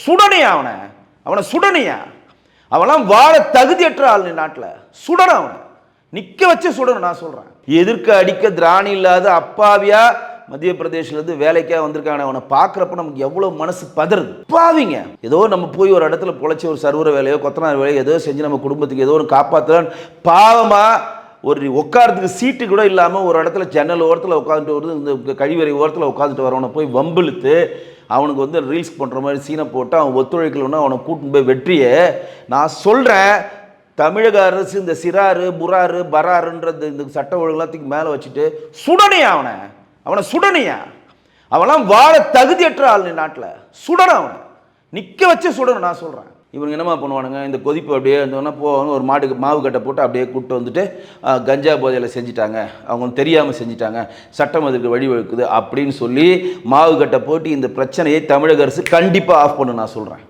சுடனையா அவனை சுடனையா அவெல்லாம் வாழ தகுதியற்ற ஆள் நாட்டில் சுடணும். அவனை நிக்க வச்சு சுடணும். நான் சொல்றேன், எதிர்க்க அடிக்க திராணி இல்லாத அப்பாவியா மத்திய பிரதேசிலேருந்து வேலைக்காக வந்திருக்காங்க. அவனை பார்க்குறப்ப நமக்கு எவ்வளோ மனசு பதறுது. பாவிங்க, ஏதோ நம்ம போய் ஒரு இடத்துல பொழைச்சி ஒரு சர்வர வேலையோ கொத்தனார் வேலையோ ஏதோ செஞ்சு நம்ம குடும்பத்துக்கு ஏதோ ஒரு காப்பாற்றலான்னு பாவமாக ஒரு உட்காரத்துக்கு சீட்டு கூட இல்லாமல் ஒரு இடத்துல ஜன்னல் ஓரத்தில் உட்காந்துட்டு வருது, இந்த கழிவறை ஓரத்தில் உட்காந்துட்டு வரவனை போய் வம்பிழுத்து அவனுக்கு வந்து ரீல்ஸ் பண்ணுற மாதிரி சீனை போட்டு அவன் ஒத்துழைக்கலன்னா அவனை கூட்டின்னு போய் வெற்றியை நான் சொல்கிறேன். தமிழக அரசு இந்த சிறாரு புறாரு பராருன்றது இந்த சட்ட ஒழுங்கெல்லாத்துக்கு மேலே வச்சுட்டு சுடனையா அவனை சுடனையா அவெல்லாம் வாழ தகுதியற்ற ஆள் நாட்டில் சுடணும். அவனை நிற்க வச்சு சுடணும். நான் சொல்கிறேன், இவங்க என்னமா பண்ணுவானுங்க, இந்த கொதிப்பு அப்படியே இருந்தோன்னா போவாங்க, ஒரு மாட்டுக்கு மாவு கட்டை போட்டு அப்படியே கூப்பிட்டு வந்துட்டு கஞ்சா போதையில் செஞ்சிட்டாங்க, அவங்க தெரியாமல் செஞ்சிட்டாங்க, சட்டம் அதுக்கு வழிவகுக்குது அப்படின்னு சொல்லி மாவு கட்டை போட்டு இந்த பிரச்சனையை தமிழக அரசு கண்டிப்பாக ஆஃப் பண்ணு. நான் சொல்கிறேன்.